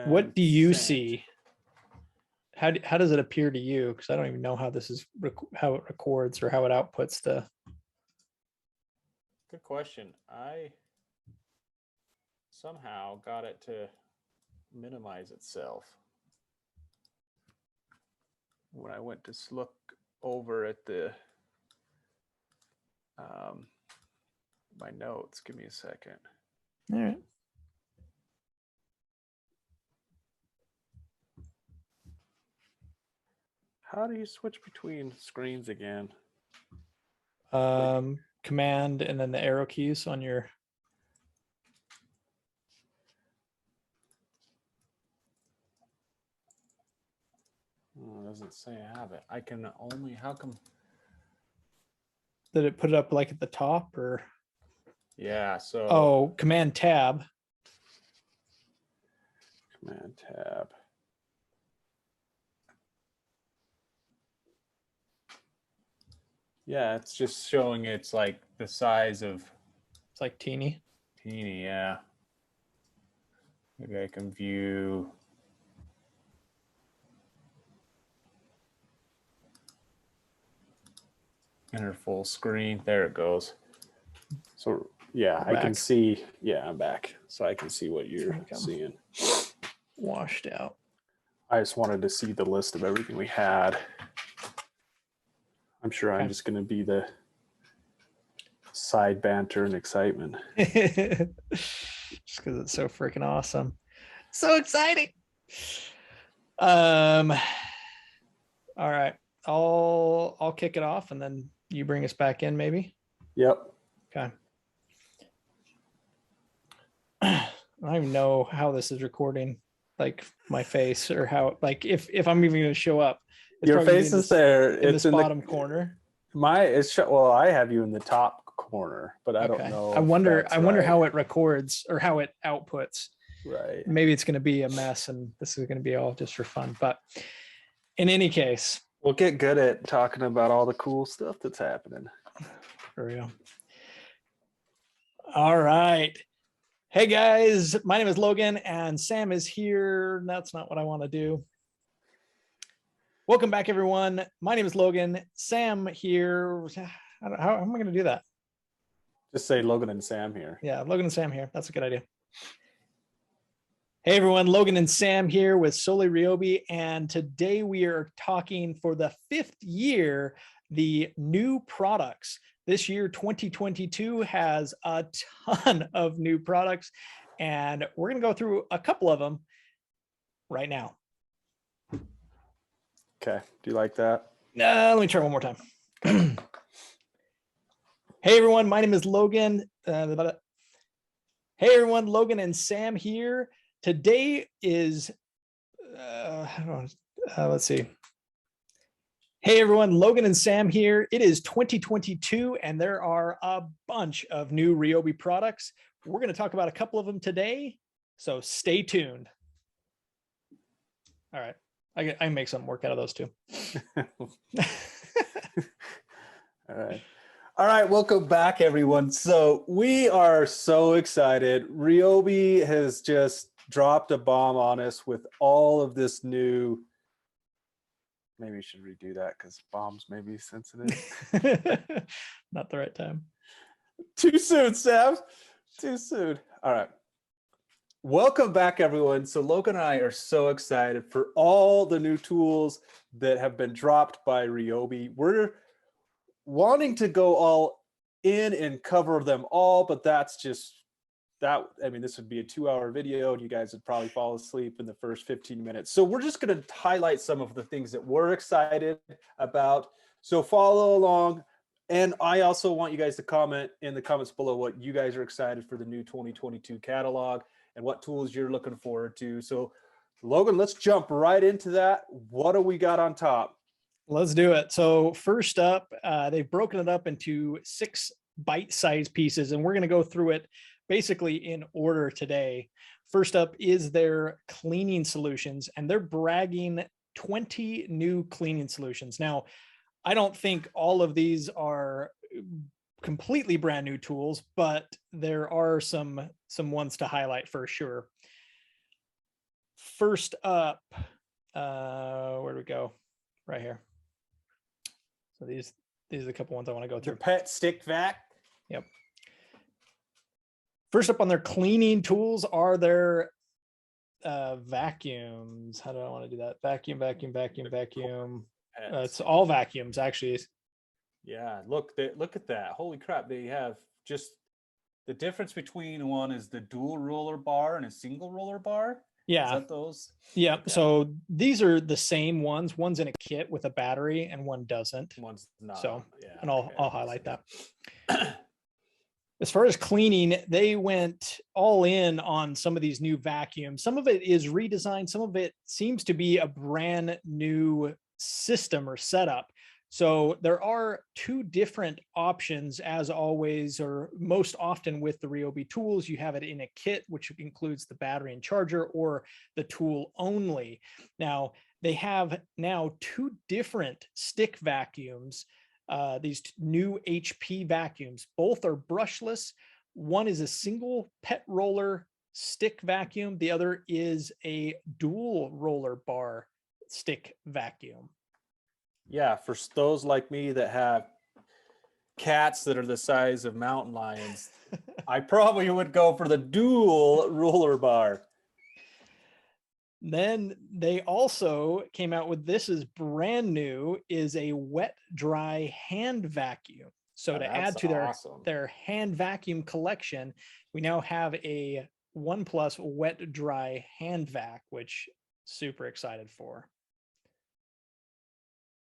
What do you see? How does it appear to you? Because I don't even know how this is, how it records or how it outputs the. Good question. I somehow got it to minimize itself. When I went to look over at the my notes, give me a second. All right. How do you switch between screens again? Command and then the arrow keys on your. Oh, it doesn't say I have it. I can only, how come? Did it put it up like at the top or? Yeah, so. Oh, Command Tab. Command Tab. Yeah, it's just showing it's like the size of. It's like teeny. Teeny, yeah. Maybe I can view. Enter full screen. There it goes. So yeah, I can see. Yeah, I'm back. So I can see what you're seeing. Washed out. I just wanted to see the list of everything we had. I'm sure I'm just going to be the side banter and excitement. Just because it's so freaking awesome. So exciting. All right. I'll kick it off and then you bring us back in maybe. Yep. Okay. I don't even know how this is recording, like my face or how, like if I'm even going to show up. Your face is there. In this bottom corner. Well, I have you in the top corner, but I don't know. I wonder how it records or how it outputs. Right. Maybe it's going to be a mess and this is going to be all just for fun. But in any case, we'll get good at talking about all the cool stuff that's happening. For real. All right. Hey guys, my name is Logan and Sam is here. That's not what I want to do. Welcome back, everyone. My name is Logan. Sam here. How am I going to do that? Just say Logan and Sam here. Yeah, Logan and Sam here. That's a good idea. Hey everyone, Logan and Sam here with Solely Ryobi, and today we are talking for the 5th year, the new products. This year, 2022 has a ton of new products, and we're going to go through a couple of them right now. Okay, do you like that? Let me try one more time. Hey everyone, my name is Logan. Hey everyone, Logan and Sam here. Today is, let's see. Hey everyone, Logan and Sam here. It is 2022 and there are a bunch of new Ryobi products. We're going to talk about a couple of them today, so stay tuned. All right, I can make something work out of those two. All right, welcome back everyone. So we are so excited. Ryobi has just dropped a bomb on us with all of this new. Maybe you should redo that because bombs may be sensitive. Not the right time. Too soon, Sam. Too soon. All right. Welcome back, everyone. So Logan and I are so excited for all the new tools that have been dropped by Ryobi. We're wanting to go all in and cover them all, but that's just that. I mean, this would be a 2-hour video and you guys would probably fall asleep in the first 15 minutes. So we're just going to highlight some of the things that we're excited about. So follow along. And I also want you guys to comment in the comments below what you guys are excited for the new 2022 catalog and what tools you're looking forward to. So Logan, let's jump right into that. What do we got on top? Let's do it. So first up, they've broken it up into 6 bite-sized pieces, and we're going to go through it basically in order today. First up is their cleaning solutions, and they're bragging 20 new cleaning solutions. Now, I don't think all of these are completely brand new tools, but there are some some ones to highlight for sure. First up, where do we go? Right here. So these are the couple ones I want to go through. The pet stick vac. Yep. First up on their cleaning tools are their vacuums. How do I want to do that? Vacuum. It's all vacuums, actually. Yeah, look at that. Holy crap. They have just the difference between one is the dual roller bar and a single roller bar. Yeah. Is that those? Yeah. Okay. So these are the same ones. One's in a kit with a battery and one doesn't. One's not. So, yeah, and I'll highlight that. As far as cleaning, they went all in on some of these new vacuums. Some of it is redesigned. Some of it seems to be a brand new system or setup. So there are two different options, as always, or most often with the Ryobi tools. You have it in a kit, which includes the battery and charger, or the tool only. Now, they have now two different stick vacuums. These new HP vacuums, both are brushless. One is a single pet roller stick vacuum. The other is a dual roller bar stick vacuum. Yeah, for those like me that have cats that are the size of mountain lions, I probably would go for the dual roller bar. Then they also came out with, this is brand new, is a wet dry hand vacuum. So to add to their hand vacuum collection, we now have a OnePlus wet dry hand vac, which super excited for.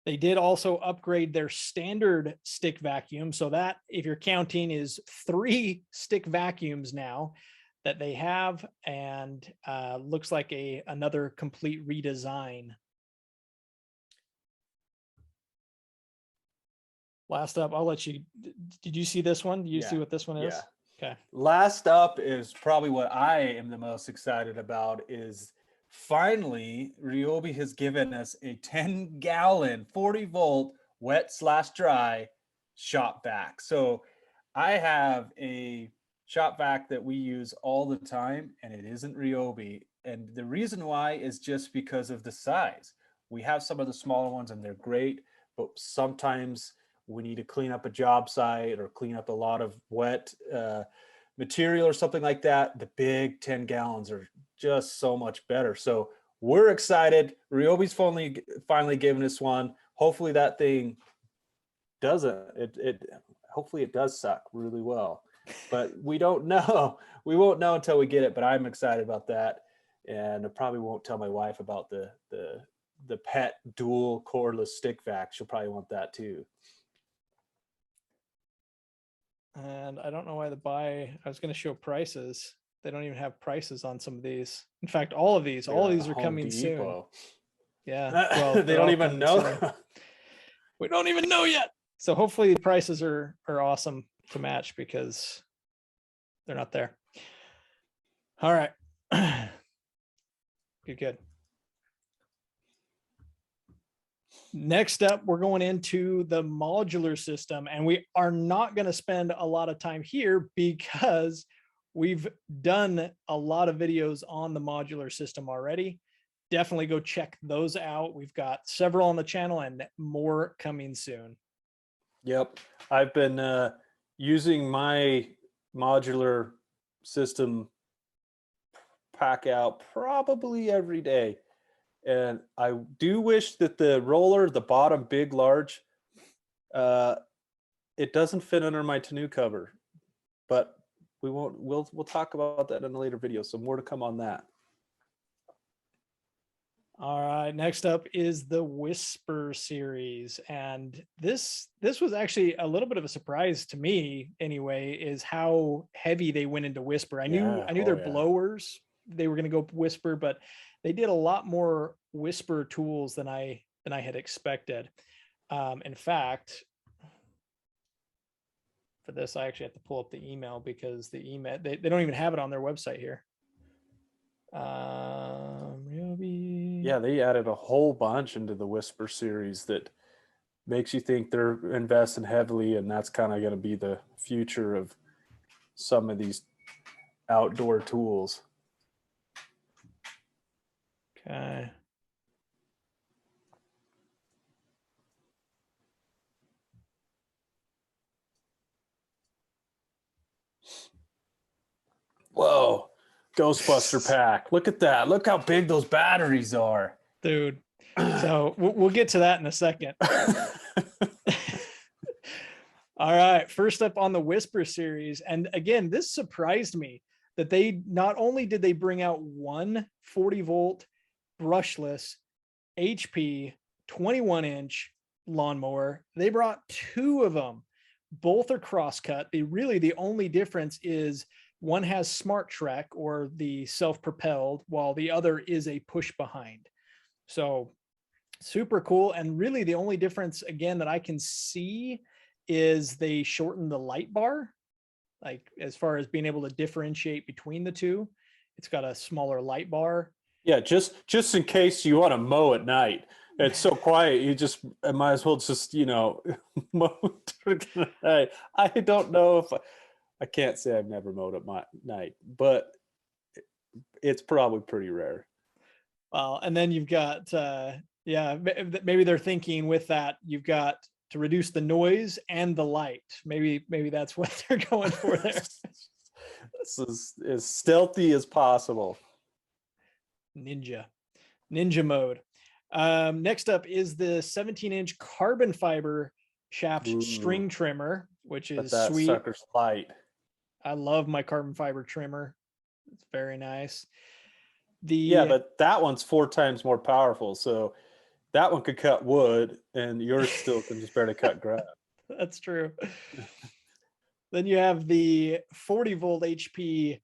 They did also upgrade their standard stick vacuum. So that, if you're counting, is 3 stick vacuums now that they have, and looks like another complete redesign. Last up, I'll let you, did you see this one? Do you see what this one is? Yeah. Okay. Last up is probably what I am the most excited about is finally Ryobi has given us a 10-gallon, 40-volt wet/dry shop vac. So I have a shop vac that we use all the time, and it isn't Ryobi. And the reason why is just because of the size. We have some of the smaller ones and they're great, but sometimes we need to clean up a job site or clean up a lot of wet material or something like that. The big 10 gallons are just so much better. So we're excited. Ryobi's finally given us one. Hopefully that thing doesn't, hopefully it does suck really well, but we don't know. We won't know until we get it, but I'm excited about that. And I probably won't tell my wife about the pet dual cordless stick vac. She'll probably want that too. And I don't know why I was going to show prices. They don't even have prices on some of these. In fact, all of these are coming soon. Yeah. Well, they don't even know. We don't even know yet. So hopefully the prices are awesome to match, because they're not there. All right. Good. Next up, we're going into the modular system, and we are not going to spend a lot of time here because we've done a lot of videos on the modular system already. Definitely go check those out. We've got several on the channel and more coming soon. Yep. I've been using my modular system pack out probably every day. And I do wish that the roller, the bottom big, large, it doesn't fit under my tonneau cover, but we'll talk about that in a later video. So more to come on that. All right, next up is the Whisper series. And this was actually a little bit of a surprise to me anyway, is how heavy they went into Whisper. I knew their blowers, they were going to go Whisper, but they did a lot more Whisper tools than I had expected. In fact, for this, I actually have to pull up the email, because the email, they don't even have it on their website here. Ryobi. Yeah, they added a whole bunch into the Whisper series that makes you think they're investing heavily, and that's kind of going to be the future of some of these outdoor tools. Okay. Whoa, Ghostbuster pack. Look at that. Look how big those batteries are. Dude. So we'll get to that in a second. All right. First up on the Whisper series. And again, this surprised me that they not only did they bring out one 40-volt brushless HP 21-inch lawnmower, they brought two of them. Both are crosscut. The only difference is one has Smart Trek, or the self-propelled, while the other is a push behind. So super cool. And really the only difference, again, that I can see is they shortened the light bar. Like, as far as being able to differentiate between the two, it's got a smaller light bar. Yeah, just in case you want to mow at night. It's so quiet, you just might as well just, mow during the night. I don't know if I can't say I've never mowed at night, but it's probably pretty rare. Well, and then you've got, maybe they're thinking with that, you've got to reduce the noise and the light. Maybe that's what they're going for there. This is as stealthy as possible. Ninja mode. Next up is the 17-inch carbon fiber shaft string trimmer, which is that sweet. Sucker's light. I love my carbon fiber trimmer. It's very nice. Yeah, but that one's 4 times more powerful. So that one could cut wood, and yours still can just barely cut grass. That's true. Then you have the 40-volt HP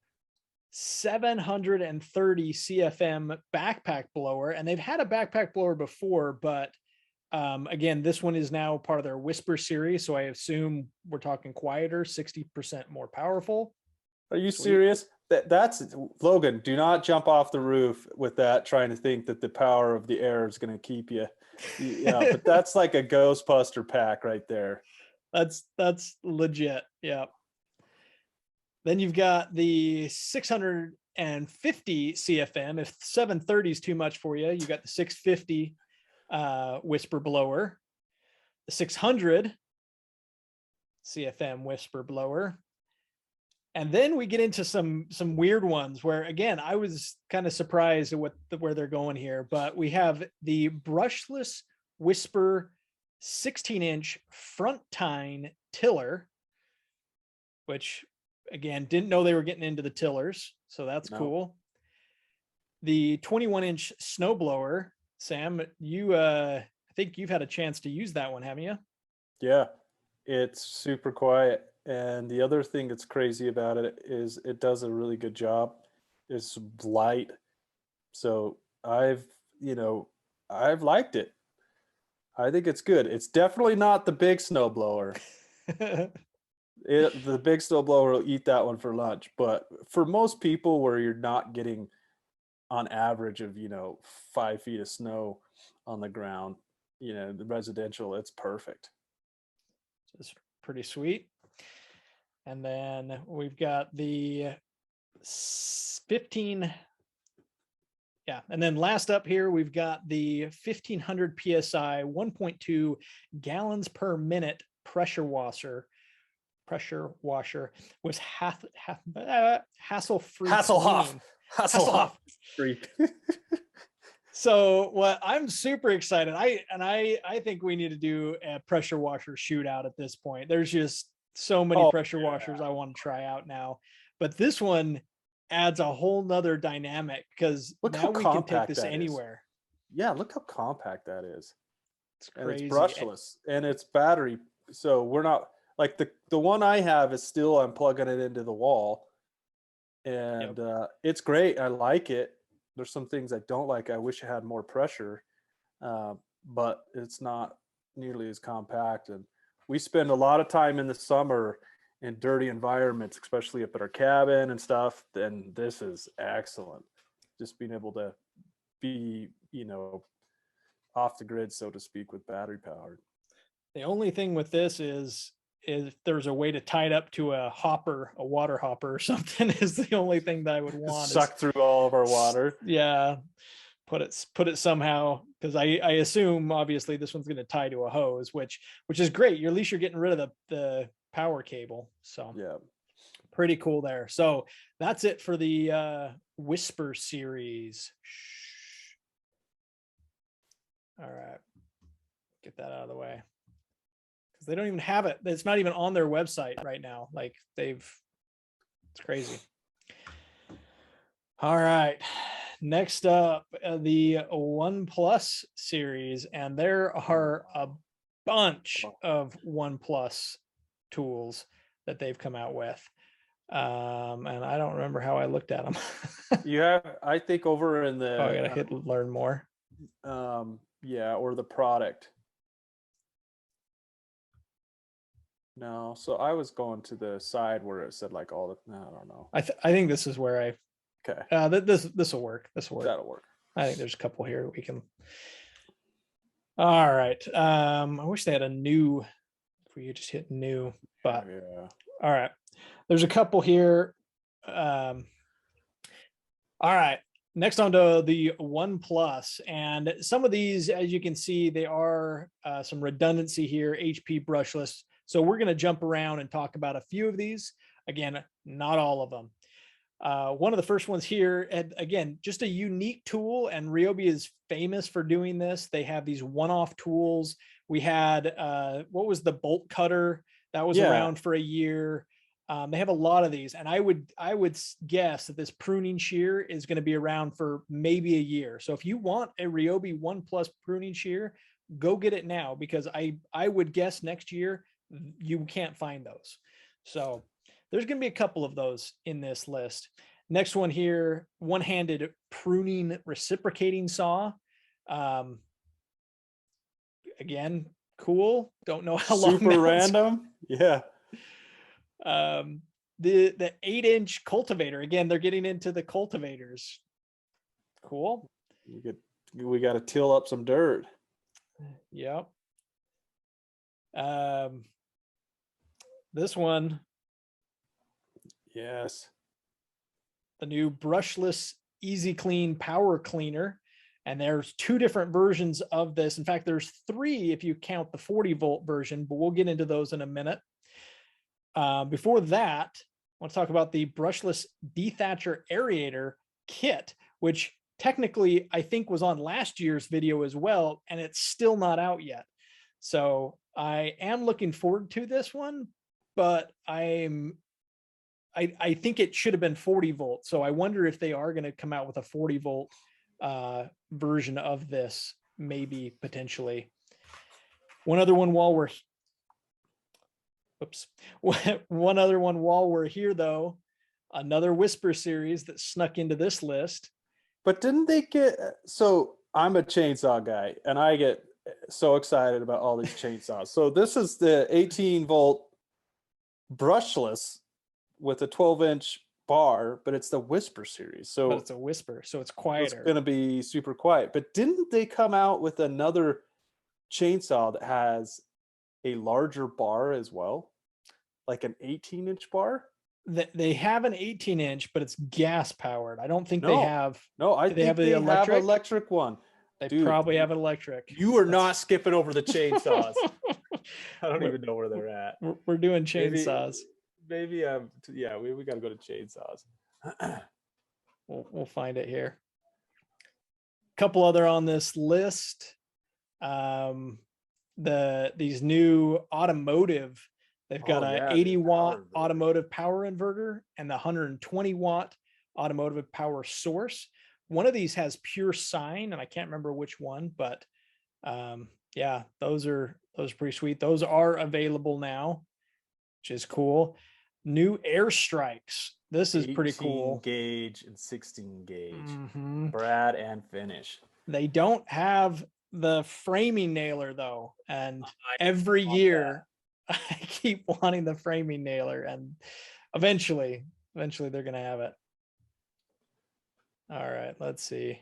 730 CFM backpack blower, and they've had a backpack blower before, but again, this one is now part of their Whisper series, so I assume we're talking quieter, 60% more powerful. Are you serious? That's Logan. Do not jump off the roof with that, trying to think that the power of the air is going to keep you. Yeah, but that's like a Ghostbuster pack right there. That's legit. Yeah. Then you've got the 650 CFM. If 730 is too much for you, you got the 650 Whisper blower, the 600 CFM Whisper blower. And then we get into some weird ones where, again, I was kind of surprised at where they're going here, but we have the brushless Whisper 16-inch front tine tiller, which, again, didn't know they were getting into the tillers, so that's cool. The 21-inch snowblower, Sam, I think you've had a chance to use that one, haven't you? Yeah, it's super quiet. And the other thing that's crazy about it is it does a really good job. It's light. So I've liked it. I think it's good. It's definitely not the big snowblower. The big snowblower will eat that one for lunch. But for most people where you're not getting on average of, 5 feet of snow on the ground, the residential, it's perfect. It's pretty sweet. And then we've got the 15. Yeah. And then last up here, we've got the 1500 PSI, 1.2 gallons per minute pressure washer with hassle-free. Free. So what I'm super excited. I think we need to do a pressure washer shootout at this point. There's just so many pressure washers I want to try out now, but this one adds a whole nother dynamic because now we can take this anywhere. Yeah, look how compact that is. It's crazy. And it's brushless and it's battery. So we're not like the one I have is still, I'm plugging it into the wall, and it's great. I like it. There's some things I don't like. I wish it had more pressure, but it's not nearly as compact. And we spend a lot of time in the summer in dirty environments, especially up at our cabin and stuff. Then this is excellent. Just being able to be, off the grid, so to speak, with battery powered. The only thing with this is if there's a way to tie it up to a hopper, a water hopper or something, is the only thing that I would want. Suck through all of our water. Yeah, put it somehow, because I assume obviously this one's going to tie to a hose, which is great. At least you're getting rid of the power cable. So Yeah, pretty cool there. So that's it for the Whisper series. All right, get that out of the way, because they don't even have it. It's not even on their website right now. Like it's crazy. All right, next up, the OnePlus series, and there are a bunch of OnePlus tools that they've come out with. And I don't remember how I looked at them. you have, I think, over in the I gotta hit learn more. Yeah, or the product. No, so I was going to the side where it said like all the, I don't know. I think this is where Okay. This will work. This will work. That'll work. I think there's a couple here we can. All right. I wish they had a new, if we could just hit new, but yeah. All right. There's a couple here. All right. Next on to the OnePlus, and some of these, as you can see, they are some redundancy here, HP brushless. So we're going to jump around and talk about a few of these. Again, not all of them. One of the first ones here, and again, just a unique tool, and Ryobi is famous for doing this. They have these one-off tools. We had, what was the bolt cutter? That was around for a year. They have a lot of these, and I would guess that this pruning shear is going to be around for maybe a year. So if you want a Ryobi OnePlus pruning shear, go get it now, because I would guess next year you can't find those. So there's going to be a couple of those in this list. Next one here, one-handed pruning reciprocating saw. Again, cool. Don't know how long. Super random. Yeah. The 8-inch cultivator. Again, they're getting into the cultivators. Cool. We got to till up some dirt. Yep. This one. Yes. The new brushless Easy Clean power cleaner. And there's two different versions of this. In fact, there's three if you count the 40-volt version, but we'll get into those in a minute. Before that, I want to talk about the brushless dethatcher aerator kit, which technically I think was on last year's video as well, and it's still not out yet. So I am looking forward to this one, but I think it should have been 40 volt. So I wonder if they are going to come out with a 40 volt version of this, maybe potentially. One other one while we're here, though, another Whisper series that snuck into this list. But didn't they get, so I'm a chainsaw guy, and I get so excited about all these chainsaws. So this is the 18 volt brushless with a 12-inch bar, but it's the Whisper series. So but it's a Whisper, so it's quieter. It's going to be super quiet. But didn't they come out with another chainsaw that has a larger bar as well, like an 18-inch bar? They have an 18-inch, but it's gas powered. I don't think they have. No, I think they have an electric one. They probably have an electric. You are not skipping over the chainsaws. I don't even know where they're at. We're doing chainsaws. Maybe yeah, we got to go to chainsaws. We'll find it here. A couple other on this list. These new automotive. They've got an 80-watt automotive power inverter and the 120-watt automotive power source. One of these has pure sine, and I can't remember which one, but yeah, those are pretty sweet. Those are available now, which is cool. New airstrikes. This is pretty cool. 18 gauge and 16 gauge. Brad and finish. They don't have the framing nailer though, and every year I keep wanting the framing nailer, and eventually they're gonna have it. All right, let's see.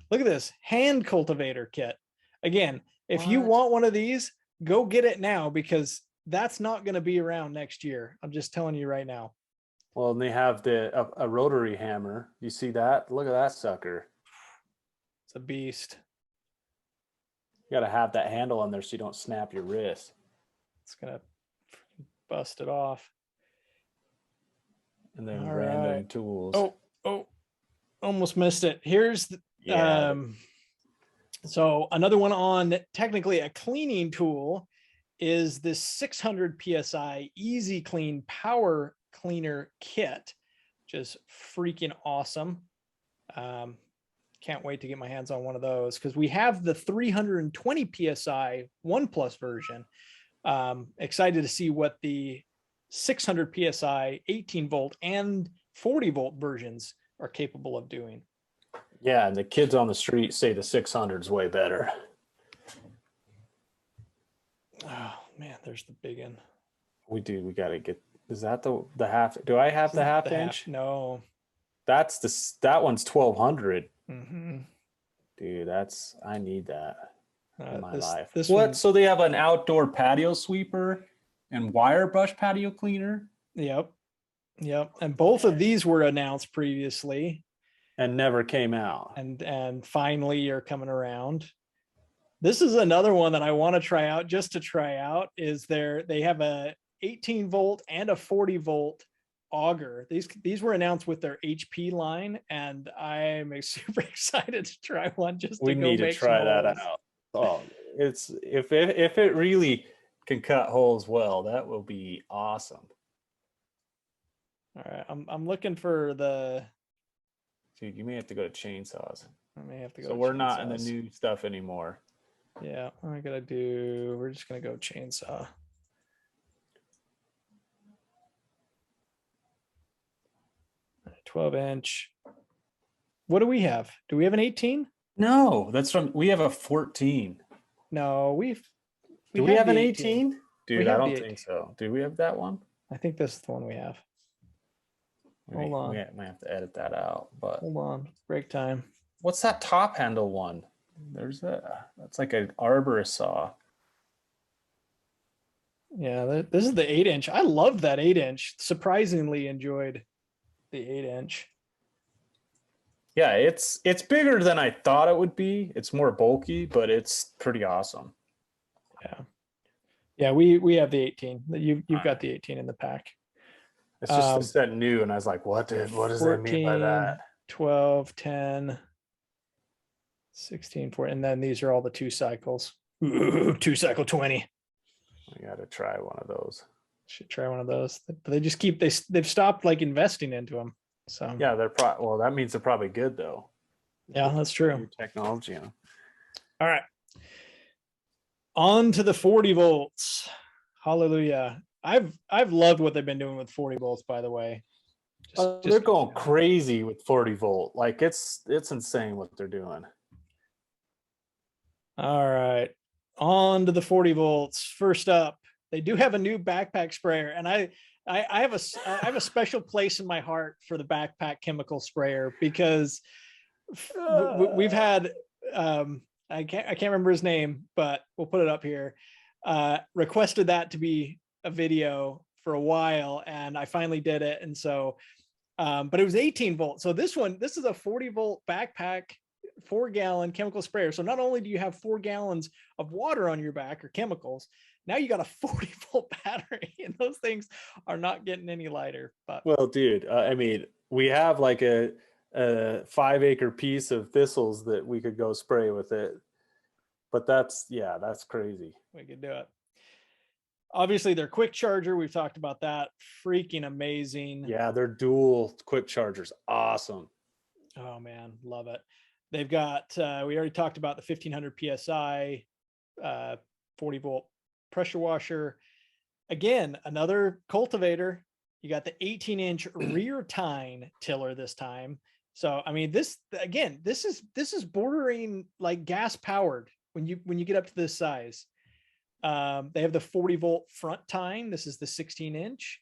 Look at this hand cultivator kit. Again, if you want one of these, go get it now, because that's not going to be around next year. I'm just telling you right now. Well, and they have a rotary hammer. You see that? Look at that sucker. It's a beast. You got to have that handle on there so you don't snap your wrist. It's going to bust it off. And then All random right. tools. Oh, almost missed it. Here's the, Yeah. so another one on technically a cleaning tool is this 600 PSI Easy Clean Power Cleaner Kit, which is freaking awesome. Can't wait to get my hands on one of those because we have the 320 PSI 1+ version. Excited to see what the 600 PSI 18 volt and 40 volt versions are capable of doing. Yeah, and the kids on the street say the 600 is way better. Oh man, there's the big one. We got to get, is that the half? Do I have the half inch? No. That one's 1200. Mm-hmm. Dude, I need that in my life. This what? one, So they have an outdoor patio sweeper and wire brush patio cleaner? Yep. And both of these were announced previously. And never came out. And finally are coming around. This is another one that I want to try out just to try out is they have a 18 volt and a 40 volt auger. These were announced with their HP line, and I'm super excited to try one just we to need to try that out. Oh, it's if it really can cut holes well, that will be awesome. All right, I'm looking for the. Dude, you may have to go to chainsaws. I may have to go. So we're not in the new stuff anymore. Yeah, we're just gonna go chainsaw. Right, 12-inch. What do we have? Do we have an 18? No, we have a 14. No, do we have an 18? Dude, I don't think so. Do we have that one? I think this is the one we have. Hold on. We might have to edit that out, but hold on. Break time. What's that top handle one? That's like an arborist saw. Yeah, this is the 8-inch. I loved that 8-inch. Surprisingly enjoyed the 8-inch. Yeah, it's bigger than I thought it would be. It's more bulky, but it's pretty awesome. Yeah, we have the 18. You've got the 18 in the pack. It's just a set new, and I was like, what does 14, that mean by that? 12, 10, 16, 4, and then these are all the 2 cycles. Ooh, 2 cycle 20. I got to try one of those. Should try one of those. But they just they've stopped like investing into them. So yeah, well, that means they're probably good though. Yeah, that's true. New technology. You know? All right. On to the 40 volts. Hallelujah. I've loved what they've been doing with 40 volts, by the way. They're going crazy with 40 volt. Like it's insane what they're doing. All right. On to the 40 volts. First up, they do have a new backpack sprayer, and I have a special place in my heart for the backpack chemical sprayer because we've had I can't remember his name, but we'll put it up here. Requested that to be a video for a while, and I finally did it. And so, but it was 18 volts. So this is a 40 volt backpack, 4-gallon chemical sprayer. So not only do you have 4 gallons of water on your back or chemicals, now you got a 40 volt battery, and those things are not getting any lighter. But well, dude, I mean, we have like a 5-acre piece of thistles that we could go spray with it, but that's crazy. We could do it. Obviously, their quick charger, we've talked about that. Freaking amazing. Yeah, their dual quick chargers, awesome. Oh man, love it. They've got we already talked about the 1500 psi 40 volt pressure washer. Again, another cultivator. You got the 18-inch rear tine tiller this time. So I mean, this is bordering like gas powered when you get up to this size. They have the 40 volt front tine. This is the 16-inch.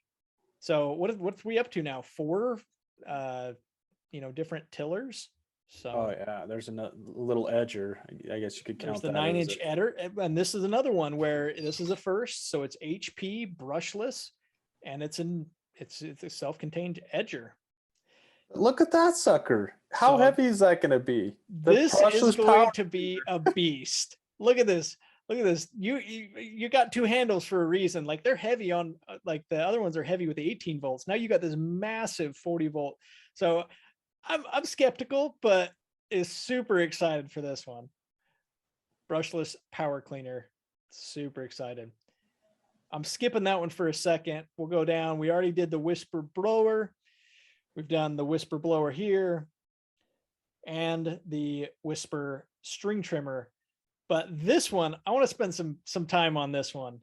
So what's we up to now? 4 different tillers. So Oh yeah, there's a little edger. I guess you could there's count the that 9-inch edder, and this is another one where this is a first. So it's HP brushless, and it's a self-contained edger. Look at that sucker. How So heavy is that going to be? The this is brushless power. going to be a beast. Look at this. Look at this. You got two handles for a reason. Like they're heavy on, like the other ones are heavy with the 18 volts. Now you got this massive 40 volt. So I'm skeptical, but is super excited for this one. Brushless power cleaner. Super excited. I'm skipping that one for a second. We'll go down. We already did the whisper blower. We've done the whisper blower here and the whisper string trimmer. But this one, I want to spend some time on this one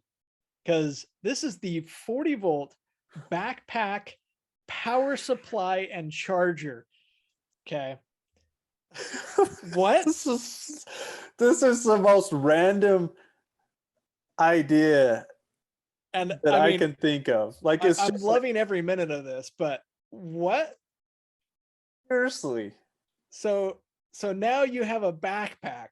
because this is the 40 volt backpack power supply and charger. Okay. What? This is the most random idea And that I I mean, can think of. Like I'm loving every minute of this, but what? Seriously. So now you have a backpack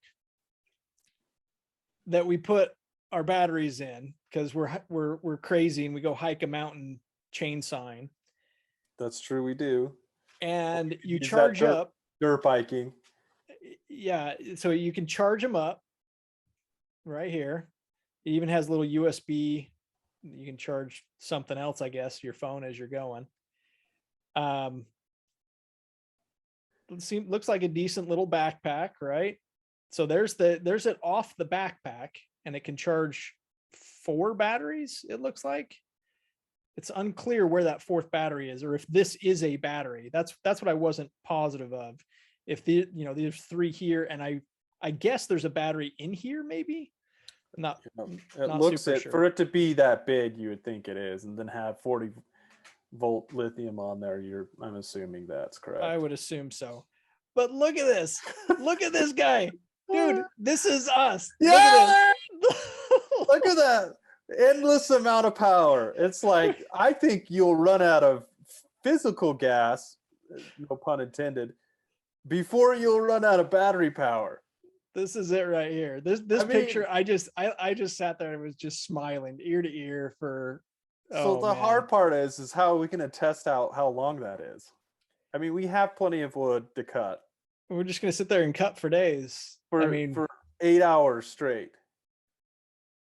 that we put our batteries in because we're crazy and we go hike a mountain chainsawing. That's true, we do. And you charge up dirt biking. Yeah, so you can charge them up right here. It even has a little USB. You can charge something else, I guess, your phone as you're going. Looks like a decent little backpack, right? So there's it off the backpack, and it can charge 4 batteries. It looks like it's unclear where that 4th battery is, or if this is a battery. That's what I wasn't positive of. If there's 3 here, and I guess there's a battery in here, maybe. Not looks super it sure. for it to be that big, you would think it is, and then have 40 volt lithium on there. I'm assuming that's correct. I would assume so. But look at this. Look at this guy. Dude, this is us. Yeah! Look at that. Endless amount of power. It's like, I think you'll run out of physical gas, no pun intended, before you'll run out of battery power. This is it right here. This picture, I just sat there and was just smiling ear to ear for. So the hard part is how are we going to test out how long that is? I mean, we have plenty of wood to cut. We're just going to sit there and cut for days. For 8 hours straight.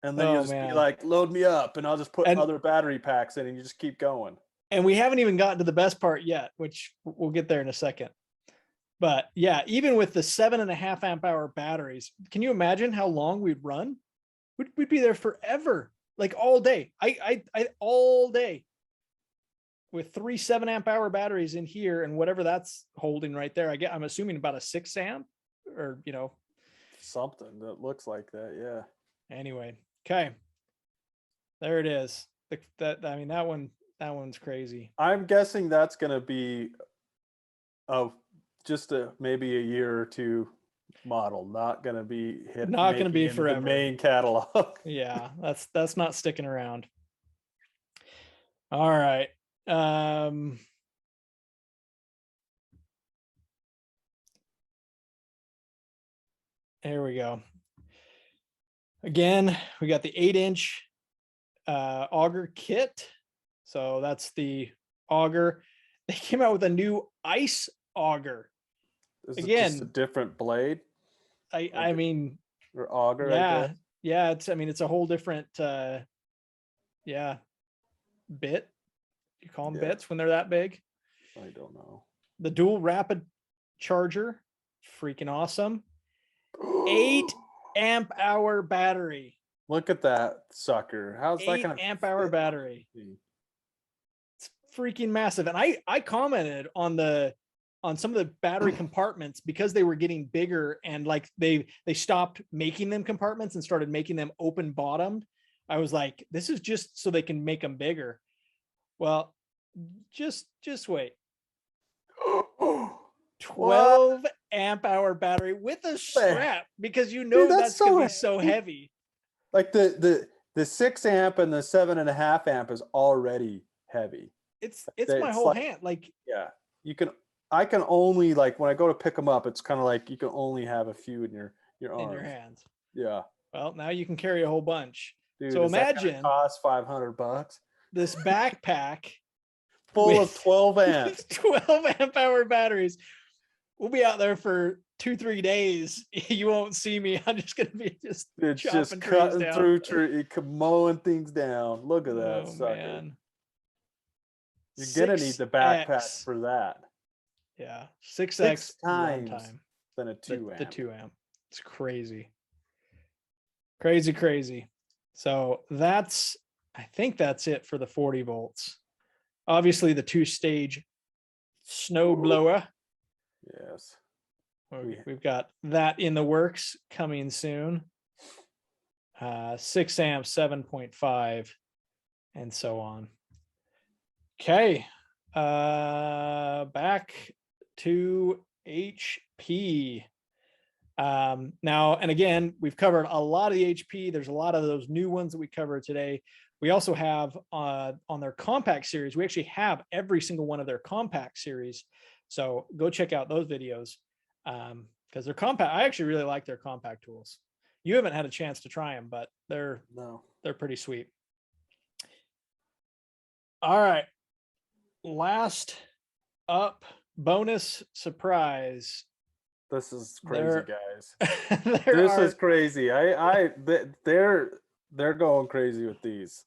And then you'll just be like, load me up, and I'll just put other battery packs in, and you just keep going. And we haven't even gotten to the best part yet, which we'll get there in a second. But yeah, even with the 7.5 amp hour batteries, can you imagine how long we'd run? We'd be there forever, like all day. I all day with 3 7 amp hour batteries in here, and whatever that's holding right there. I'm assuming about a 6 amp, or something that looks like that. Yeah. Anyway, okay, there it is. That one's crazy. I'm guessing that's going to be just maybe a year or 2 model, not going to be forever. The main catalog. Yeah, that's not sticking around. All right. Here we go. Again, we got the 8-inch auger kit. So that's the auger. They came out with a new ice auger. Is again, it just a different blade? I mean, or auger. Yeah. It's a whole different bit. You call them bits when they're that big? I don't know. The dual rapid charger, freaking awesome. 8 amp hour battery. Look at that sucker. How's that going to 8 amp hour battery? It's freaking massive. And I commented on some of the battery compartments because they were getting bigger, and like they stopped making them compartments and started making them open bottomed. I was like, this is just so they can make them bigger. Well, just wait. 12 amp hour battery with a strap, because that's so gonna be so heavy. Like the 6 amp and the 7.5 amp is already heavy. It's my whole hand. Like, yeah, you can I can only, like, when I go to pick them up, it's kind of like you can only have a few in your in your arms. hands. Yeah. Well, now you can carry a whole bunch. Dude, So is that gonna imagine cost $500 this backpack full of 12 amps. 12 amp hour batteries. We'll be out there for 2-3 days. You won't see me. I'm just gonna be It's chopping just cutting trees down. through tree, mowing things down. Look at that sucker. Man. You're gonna need the backpack 6X. for that. Yeah, 6X 6 times runtime. than a 2 amp. The 2 amp. It's crazy. Crazy. So I think that's it for the 40 volts. Obviously the 2-stage snow blower. Yes. We've got that in the works coming soon. 6 amps, 7.5, and so on. Okay. Back to HP. Now, and again, we've covered a lot of the HP. There's a lot of those new ones that we covered today. We also have on their compact series, we actually have every single one of their compact series. So go check out those videos because they're compact. I actually really like their compact tools. You haven't had a chance to try them, but they're pretty sweet. All right. Last up, bonus surprise. This is crazy, guys. This is crazy. They're going crazy with these.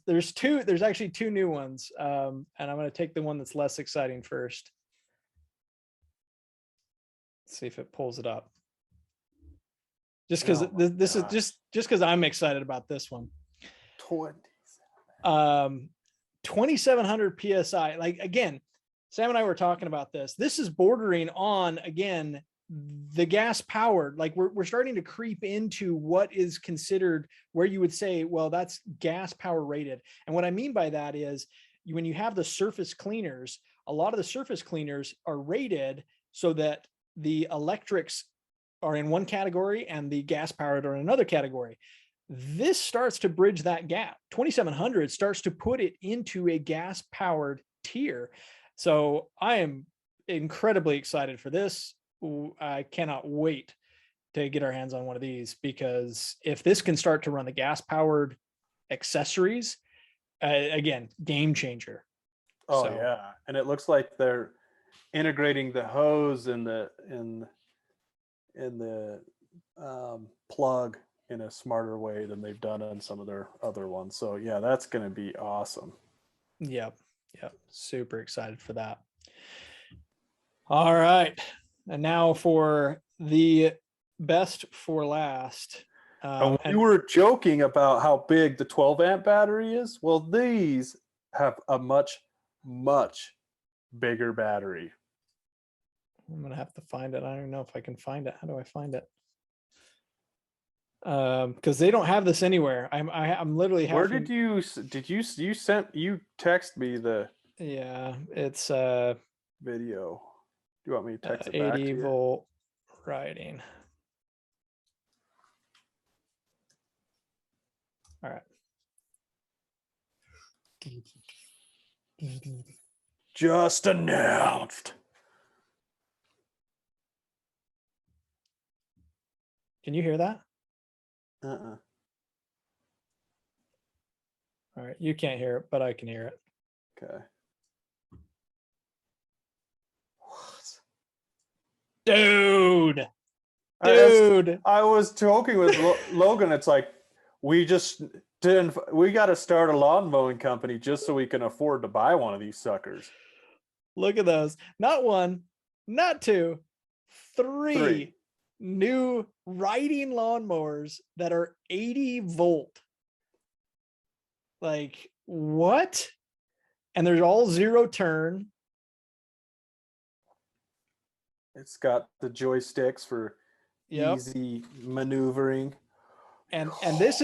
There's actually 2 new ones. And I'm going to take the one that's less exciting first. Let's see if it pulls it up. Just because this is just because I'm excited about this one. 2700 PSI. Like, again, Sam and I were talking about this. This is bordering on, again, the gas powered. Like we're starting to creep into what is considered where you would say, well, that's gas power rated. And what I mean by that is when you have the surface cleaners, a lot of the surface cleaners are rated so that the electrics are in one category and the gas powered are in another category. This starts to bridge that gap. 2700 starts to put it into a gas powered tier. So I am incredibly excited for this. I cannot wait to get our hands on one of these, because if this can start to run the gas powered accessories, again, game changer. Oh, yeah. And it looks like they're integrating the hose and the plug in a smarter way than they've done on some of their other ones. So yeah, that's going to be awesome. Yep. Super excited for that. All right. And now for the best for last. And we were joking about how big the 12 amp battery is. Well, these have a much bigger battery. I'm going to have to find it. I don't even know if I can find it. How do I find it? Because they don't have this anywhere. I'm literally Where did you text me the it's video. Do you want me to text it 80 back to you? volt riding. All right. Just announced. Can you hear that? Uh-uh. All right, you can't hear it, but I can hear it. Okay. Dude. I was joking with Logan. It's like, we got to start a lawn mowing company just so we can afford to buy one of these suckers. Look at those. Not one, not two, three new riding lawnmowers that are 80 volt. Like, what? And they're all zero turn. It's got the joysticks for easy maneuvering. And this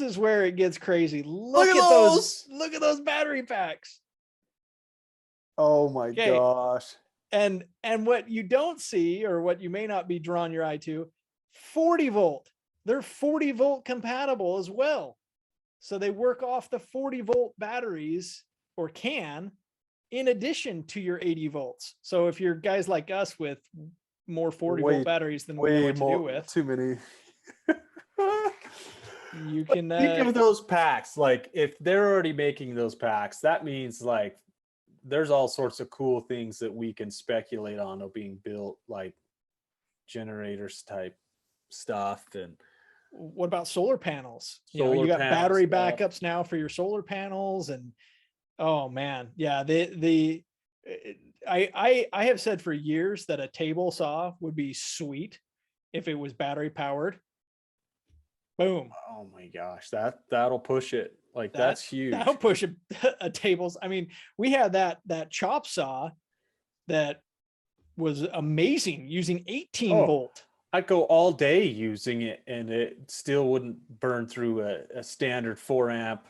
is where it gets crazy. Look at those. Look at those battery packs. Oh my gosh. And what you don't see, or what you may not be drawing your eye to, 40 volt. They're 40 volt compatible as well. So they work off the 40 volt batteries, or can, in addition to your 80 volts. So if you're guys like us with more 40 Way- volt batteries than we know Way what to do more, with, too many. you can Think of those packs. Like if they're already making those packs, that means like there's all sorts of cool things that we can speculate on of being built, like generators type stuff. And what about solar panels? You know, solar you got panel battery stuff. backups now for your solar panels, and oh man, yeah, I have said for years that a table saw would be sweet if it was battery powered. Boom. Oh my gosh, that'll push it. Like that's huge. That'll push a tables. I mean, we had that chop saw that was amazing using 18 volt. I'd go all day using it and it still wouldn't burn through a standard 4 amp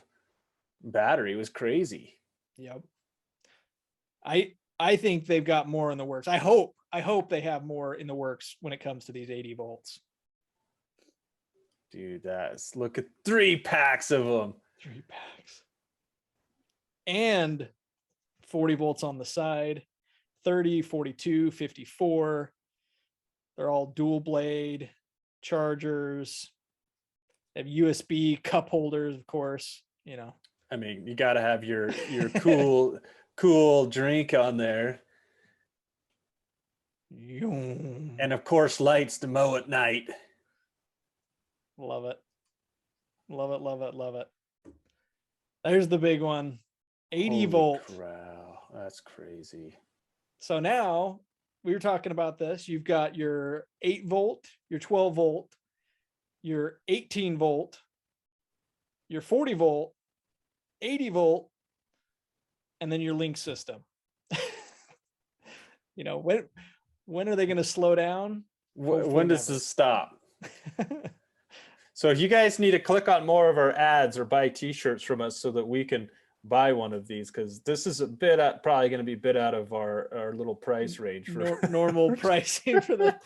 battery. It was crazy. Yep. I think they've got more in the works. I hope they have more in the works when it comes to these 80 volts. Dude, look at 3 packs of them. 3 packs. And 40 volts on the side, 30, 42, 54. They're all dual blade chargers. They have USB cup holders, of course, you know. I mean, you got to have your cool drink on there. And of course, lights to mow at night. Love it. Love it, love it, love it. There's the big one. 80 Holy volt. Wow, that's crazy. So now we were talking about this. You've got your 8 volt, your 12 volt, your 18 volt, your 40 volt, 80 volt, and then your link system. You know, when are they going to slow down? When does this stop? So if you guys need to click on more of our ads or buy t-shirts from us so that we can buy one of these, because this is probably going to be a bit out of our little price range for normal pricing for the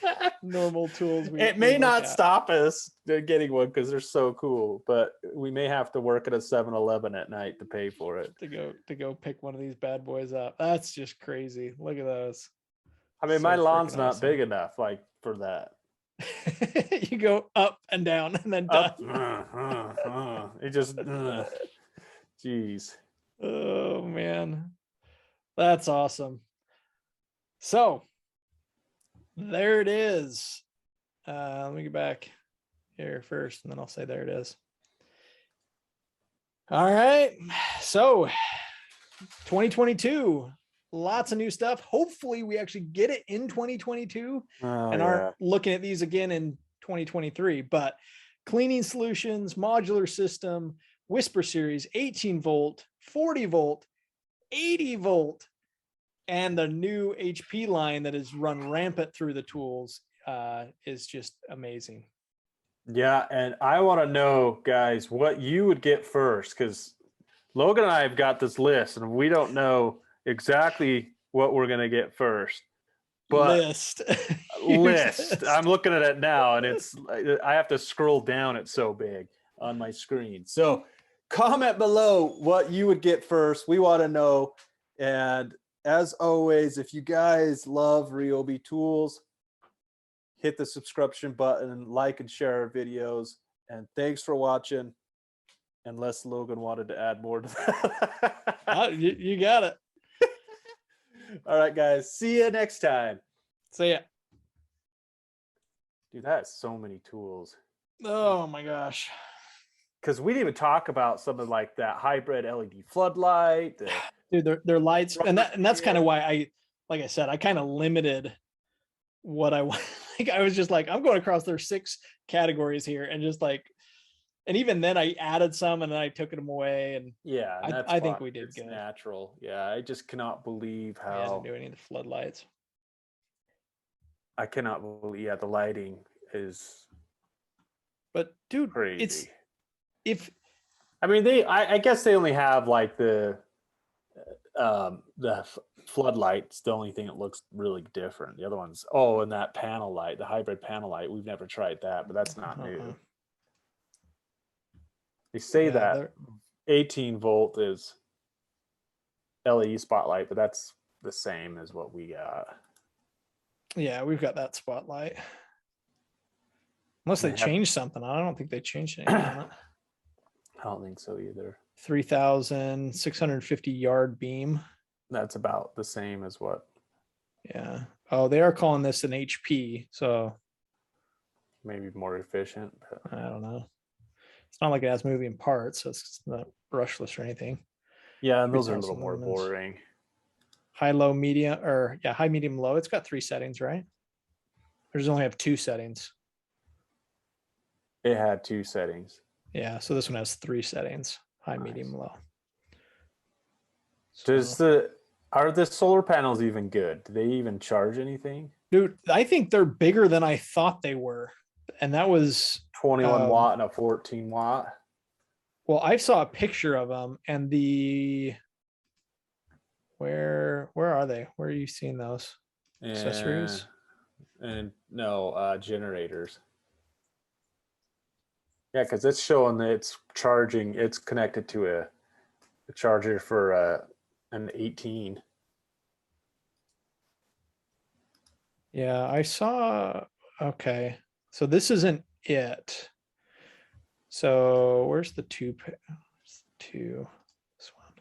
normal tools. It may not stop us getting one because they're so cool, but we may have to work at a 7-Eleven at night to pay for it. To go pick one of these bad boys up. That's just crazy. Look at those. I mean, my lawn's not big enough like for that. You go up and down and then up. done. It just jeez. Oh man, that's awesome. So there it is. Let me get back here first and then I'll say there it is. All right, so 2022, lots of new stuff. Hopefully we actually get it in 2022 and aren't looking at these again in 2023. But cleaning solutions, modular system, Whisper series, 18 volt, 40 volt, 80 volt, and the new HP line that is run rampant through the tools is just amazing. Yeah, and I want to know, guys, what you would get first, because Logan and I have got this list and we don't know exactly what we're going to get first. But list. I'm looking at it now and I have to scroll down. It's so big on my screen. So comment below what you would get first. We want to know. And as always, if you guys love Ryobi tools, hit the subscription button, like and share our videos. And thanks for watching. Unless Logan wanted to add more to that. You got it. All right, guys. See you next time. See ya. Dude, that's so many tools. Oh my gosh. Because we didn't even talk about something like that hybrid LED floodlight. Dude, they're lights. And that's kind of why like I said, I kind of limited what I want. Like I was just like, I'm going across their 6 categories here and just like, and even then I added some and then I took them away. And yeah, I think we did good. Natural. Yeah, I just cannot believe how I didn't do any of the floodlights. I cannot believe, yeah, the lighting is. But dude, crazy. I mean, I guess they only have like the floodlight's the only thing that looks really different. The other ones, and that panel light, the hybrid panel light, we've never tried that, but that's not new. They say that 18 volt is LED spotlight, but that's the same as what we got. Yeah, we've got that spotlight. Unless they changed something. I don't think they changed anything on it. I don't think so either. 3,650 yard beam. That's about the same as what. Yeah. Oh, they are calling this an HP, so maybe more efficient. But I don't know. It's not like it has moving parts, so it's not brushless or anything. Yeah, and those are a little more boring. High, low, medium, or yeah, high, medium, low. It's got 3 settings, right? There's only have 2 settings. It had 2 settings. Yeah, so this one has 3 settings: high, medium, low. Are the solar panels even good? Do they even charge anything? Dude, I think they're bigger than I thought they were. And that was 21 watt and a 14 watt. Well, I saw a picture of them, and where are they? Where are you seeing those? Accessories? And no, generators. Yeah, because it's showing that it's charging. It's connected to a charger for an 18. Yeah, I saw. Okay, so this isn't it. So where's the 2? This one.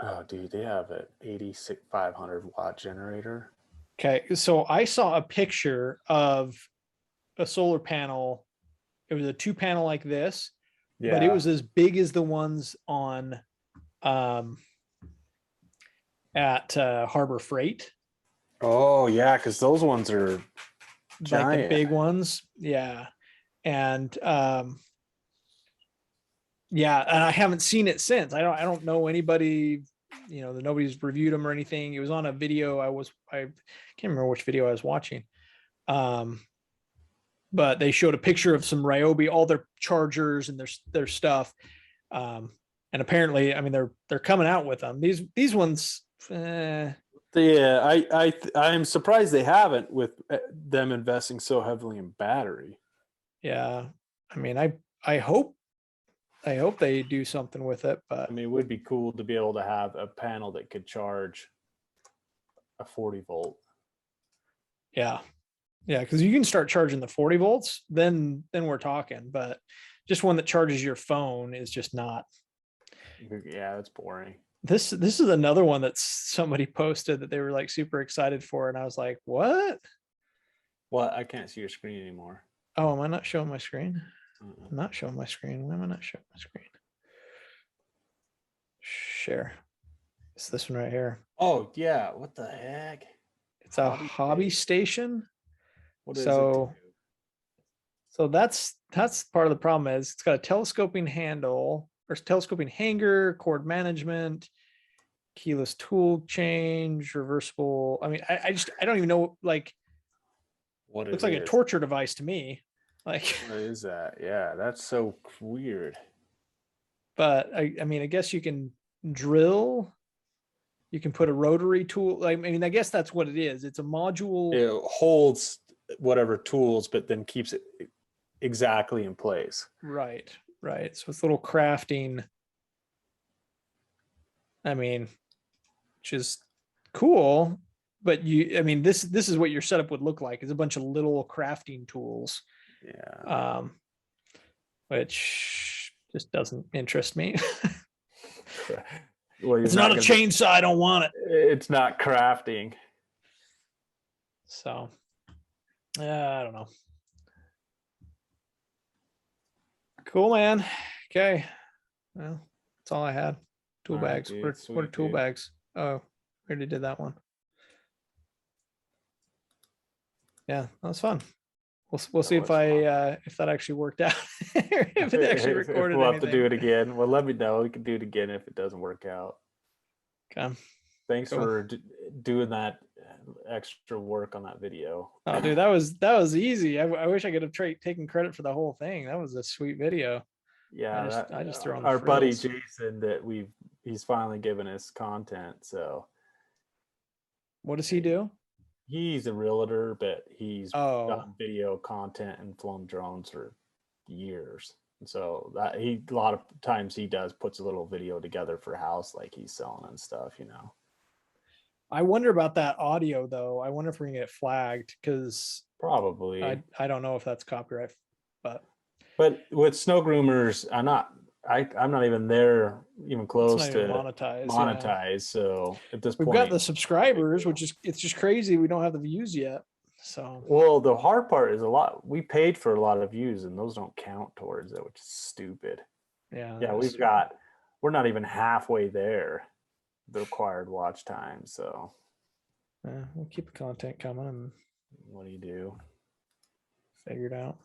Oh, dude, they have an 86,500 watt generator. Okay, so I saw a picture of a solar panel. It was a 2 panel like this, but it was as big as the ones on at Harbor Freight. Oh yeah, because those ones are giant. Like the big ones. Yeah. And yeah, and I haven't seen it since. I don't know anybody, nobody's reviewed them or anything. It was on a video I can't remember which video I was watching. But they showed a picture of some Ryobi, all their chargers and their stuff. And apparently, I mean, they're coming out with them. These ones. Yeah, I'm surprised they haven't, with them investing so heavily in battery. Yeah, I mean, I hope they do something with it, but I mean, it would be cool to be able to have a panel that could charge a 40 volt. Yeah, because you can start charging the 40 volts, then we're talking. But just one that charges your phone is just not. Yeah, that's boring. This is another one that somebody posted that they were like super excited for, and I was like, what? What? I can't see your screen anymore. Oh, am I not showing my screen? I'm not showing my screen. Why am I not showing my screen? Share. It's this one right here. Oh yeah, what the heck? It's a hobby station. What is it? So that's part of the problem. Is it's got a telescoping handle or telescoping hanger, cord management, keyless tool change, reversible. I mean, I don't even know, like, what looks like a torture device to me. Like, what is that? Yeah, that's so weird. But I mean, I guess you can drill. You can put a rotary tool. I mean, I guess that's what it is. It's a module. It holds whatever tools, but then keeps it exactly in place. Right. So it's a little crafting. I mean, which is cool. But I mean, this is what your setup would look like. It's a bunch of little crafting tools. Yeah. Which just doesn't interest me. Well, it's not a chainsaw. I don't want it. It's not crafting. So, I don't know. Cool, man. Okay. Well, that's all I had. Tool bags. What are tool bags? Oh, we already did that one. Yeah, that was fun. We'll see if that actually worked out. If it actually recorded. We'll have to do it again. Well, let me know. We can do it again if it doesn't work out. Okay. Thanks for doing that extra work on that video. Oh, dude, that was easy. I wish I could have taken credit for the whole thing. That was a sweet video. Yeah, I just threw on our buddy Jason that he's finally given us content. So, what does he do? He's a realtor, but he's done video content and flown drones for years. So that a lot of times he puts a little video together for house, like he's selling and stuff, you know. I wonder about that audio though. I wonder if we're gonna get flagged because Probably. I don't know if that's copyright, but with snow groomers, I'm not even there, even it's not close even to monetized. Yeah. monetize. So at this We've got point, the no big subscribers, deal. which is it's just crazy. We don't have the views yet. So Well, the hard part is we paid for a lot of views and those don't count towards it, which is stupid. yeah, Yeah, we're not even halfway there, the required watch time. So we'll keep the content coming and what do you do? figure it out.